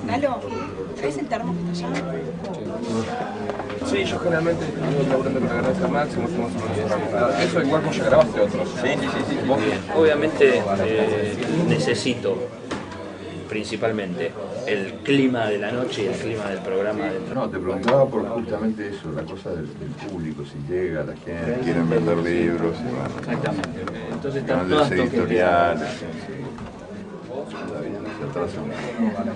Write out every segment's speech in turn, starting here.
Galo, ¿traes el termo que está allá? Sí, yo generalmente tengo laburando con la Granja Máximo, hacemos una universidad. Eso igual vos ya grabaste otros. Sí. Obviamente necesito principalmente el clima de la noche y el clima del programa dentro. No, te preguntaba por justamente eso, la cosa del público, si llega la gente, quieren vender libros, y bueno, Exactamente. Entonces están van todas de toques de editoriales, sí. Está bien, se atrasa un poco.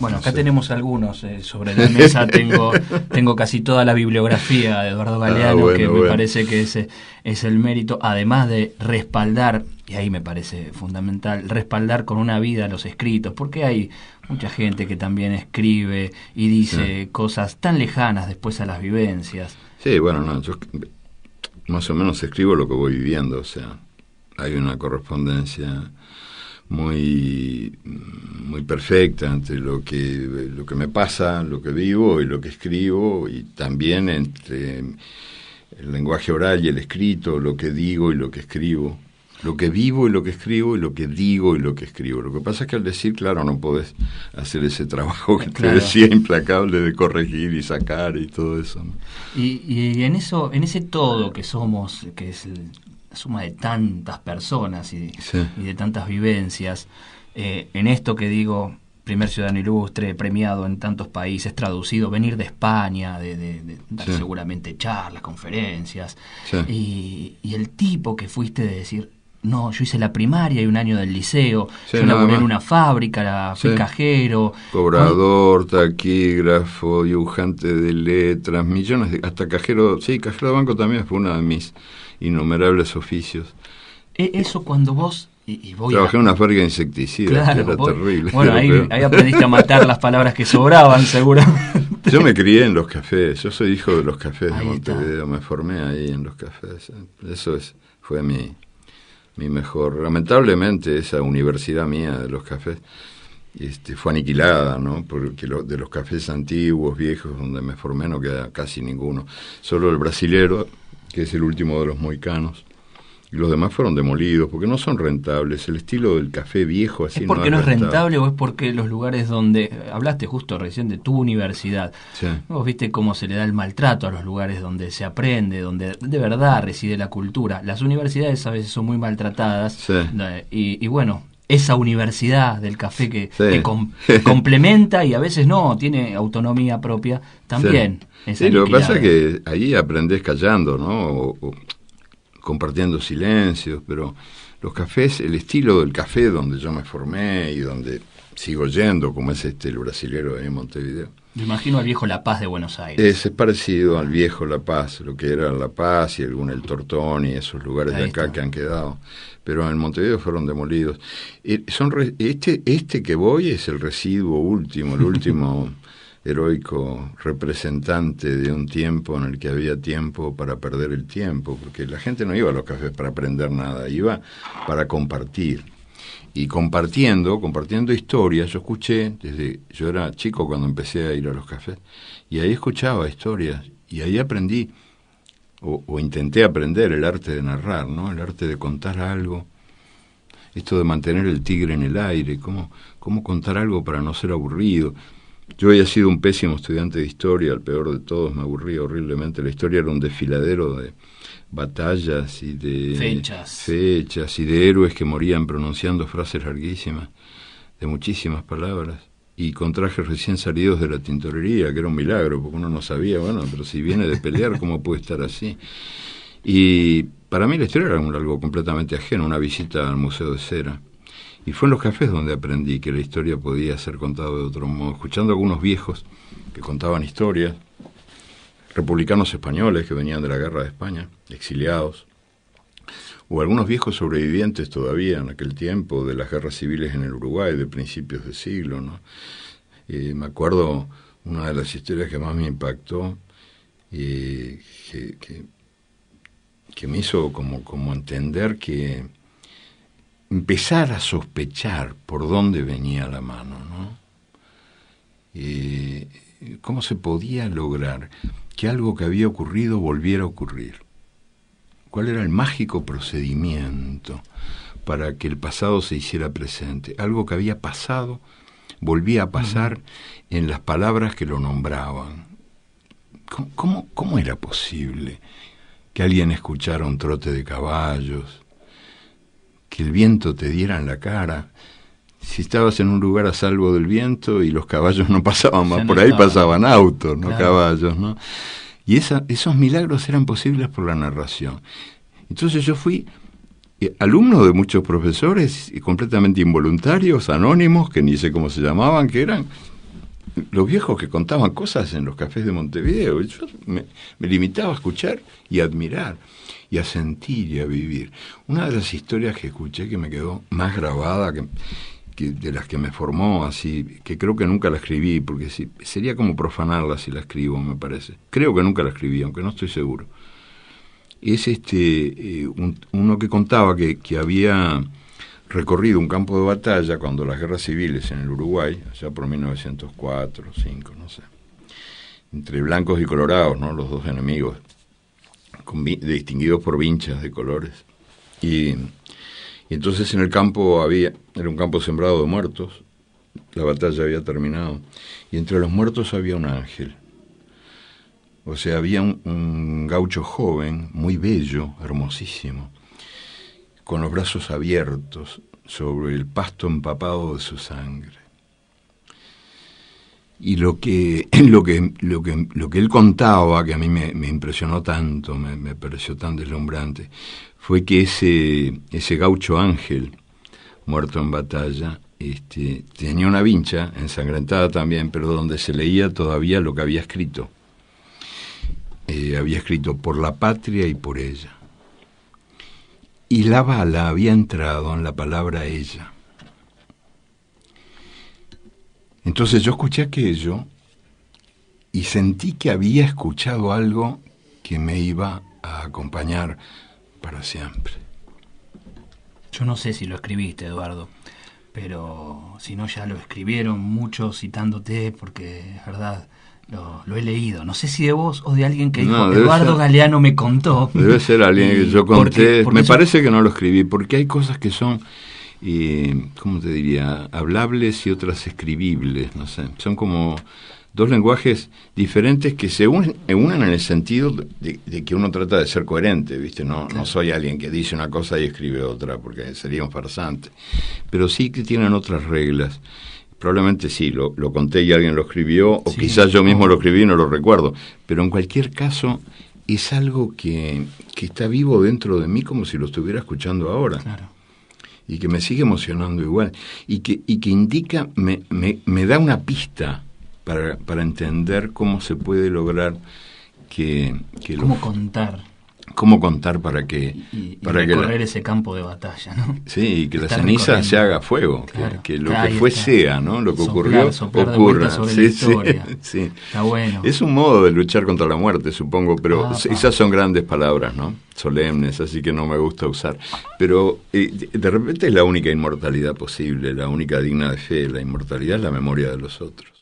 Bueno, acá tenemos algunos sobre la mesa. Tengo casi toda la bibliografía de Eduardo Galeano, que me parece que ese es el mérito, además de respaldar, y ahí me parece fundamental, respaldar con una vida los escritos, porque hay mucha gente que también escribe y dice cosas tan lejanas después a las vivencias. Sí, bueno, no, yo más o menos escribo lo que voy viviendo, o sea, hay una correspondencia muy perfecta entre lo que me pasa, lo que vivo y lo que escribo, y también entre el lenguaje oral y el escrito, lo que digo y lo que escribo, lo que vivo y lo que escribo y lo que digo y lo que escribo. Lo que pasa es que al decir, claro, no podés hacer ese trabajo que te decía implacable de corregir y sacar y todo eso, ¿no? Y en ese todo que somos, que es la suma de tantas personas y de tantas vivencias, en esto que digo, primer ciudadano ilustre, premiado en tantos países, traducido, venir de España, de dar seguramente charlas, conferencias, y el tipo que fuiste de decir, no, yo hice la primaria y un año del liceo, yo laburé en una fábrica, fui cajero, cobrador, taquígrafo, dibujante de letras, millones hasta cajero de banco también fue uno de mis innumerables oficios. Eso cuando vos trabajé en una fábrica de insecticidas, que era terrible. Bueno, ahí aprendiste a matar las palabras que sobraban, seguramente. Yo me crié en los cafés, yo soy hijo de los cafés de Montevideo, me formé ahí en los cafés. Eso fue mi mejor. Lamentablemente esa universidad mía de los cafés fue aniquilada, ¿no? Porque de los cafés antiguos, viejos, donde me formé no queda casi ninguno. Solo el brasilero, que es el último de los mohicanos, y los demás fueron demolidos porque no son rentables. El estilo del café viejo así ¿Es porque no es rentable o es porque los lugares donde hablaste justo recién de tu universidad, vos viste cómo se le da el maltrato a los lugares donde se aprende, donde de verdad reside la cultura? Las universidades a veces son muy maltratadas, y bueno, esa universidad del café que complementa y a veces no, tiene autonomía propia, también es lo que pasa es que ahí aprendés callando, ¿no? O compartiendo silencios, pero los cafés, el estilo del café donde yo me formé y donde sigo yendo, como es el brasilero de Montevideo. Me imagino al viejo La Paz de Buenos Aires. Es parecido al viejo La Paz, lo que era La Paz y el Tortón y esos lugares de acá que han quedado. Pero en Montevideo fueron demolidos. Este que voy es el residuo último, el último heroico representante de un tiempo en el que había tiempo para perder el tiempo, porque la gente no iba a los cafés para aprender nada, iba para compartir. Y compartiendo historias, yo era chico cuando empecé a ir a los cafés, y ahí escuchaba historias, y ahí aprendí, o intenté aprender el arte de narrar, ¿no? El arte de contar algo, esto de mantener el tigre en el aire, cómo contar algo para no ser aburrido. Yo había sido un pésimo estudiante de historia, el peor de todos, me aburría horriblemente. La historia era un desfiladero de batallas y de fechas y de héroes que morían pronunciando frases larguísimas, de muchísimas palabras, y con trajes recién salidos de la tintorería, que era un milagro, porque uno no sabía, bueno, pero si viene de pelear, ¿cómo puede estar así? Y para mí la historia era algo completamente ajeno, una visita al Museo de Cera. Y fue en los cafés donde aprendí que la historia podía ser contada de otro modo, escuchando a algunos viejos que contaban historias, republicanos españoles que venían de la guerra de España, exiliados, o algunos viejos sobrevivientes todavía en aquel tiempo de las guerras civiles en el Uruguay de principios de siglo, ¿no? Me acuerdo una de las historias que más me impactó, que que me hizo como entender que empezar a sospechar por dónde venía la mano, ¿no? ¿Cómo se podía lograr que algo que había ocurrido volviera a ocurrir? ¿Cuál era el mágico procedimiento para que el pasado se hiciera presente? Algo que había pasado volvía a pasar en las palabras que lo nombraban. ¿Cómo era posible que alguien escuchara un trote de caballos, que el viento te diera en la cara? Si estabas en un lugar a salvo del viento y los caballos no pasaban más, por ahí pasaban autos, no caballos, ¿no? Y esos milagros eran posibles por la narración. Entonces yo fui alumno de muchos profesores completamente involuntarios, anónimos, que ni sé cómo se llamaban, que eran los viejos que contaban cosas en los cafés de Montevideo. Yo me limitaba a escuchar y a admirar, y a sentir y a vivir. Una de las historias que escuché que me quedó más grabada que de las que me formó, así, que creo que nunca la escribí, porque sería como profanarla si la escribo, me parece. Creo que nunca la escribí, aunque no estoy seguro. Es uno que contaba que había recorrido un campo de batalla cuando las guerras civiles en el Uruguay, allá por 1904, 5, no sé, entre blancos y colorados, ¿no? Los dos enemigos, distinguidos por vinchas de colores. Y entonces en el campo era un campo sembrado de muertos, la batalla había terminado, y entre los muertos había un ángel. O sea, había un gaucho joven, muy bello, hermosísimo, con los brazos abiertos sobre el pasto empapado de su sangre. Y lo que él contaba, que a mí me impresionó tanto, me pareció tan deslumbrante, fue que ese gaucho ángel, muerto en batalla, tenía una vincha ensangrentada también, pero donde se leía todavía lo que había escrito. Había escrito por la patria y por ella. Y la bala había entrado en la palabra ella. Entonces yo escuché aquello y sentí que había escuchado algo que me iba a acompañar para siempre. Yo no sé si lo escribiste, Eduardo, pero si no ya lo escribieron muchos citándote, porque es verdad, lo he leído. No sé si de vos o de alguien que dijo, Eduardo Galeano me contó. Debe ser alguien que yo conté. Porque me parece que no lo escribí, porque hay cosas que son, ¿cómo te diría?, hablables y otras escribibles, no sé. Son como dos lenguajes diferentes que se unen en el sentido de que uno trata de ser coherente, ¿viste? No soy alguien que dice una cosa y escribe otra, porque sería un farsante. Pero sí que tienen otras reglas. Probablemente sí, lo conté y alguien lo escribió, o sí, quizás yo mismo lo escribí y no lo recuerdo. Pero en cualquier caso, es algo que está vivo dentro de mí como si lo estuviera escuchando ahora. Claro. Y que me sigue emocionando igual. Y que indica, me da una pista para entender cómo se puede lograr que cómo contar para que recorrer ese campo de batalla, ¿no? Sí, y que la ceniza se haga fuego, claro, que lo que fue sea, ¿no? Lo que ocurrió ocurra. Sí. Está bueno. Es un modo de luchar contra la muerte, supongo, pero esas son grandes palabras, ¿no? Solemnes, así que no me gusta usar. Pero de repente es la única inmortalidad posible, la única digna de fe. La inmortalidad es la memoria de los otros.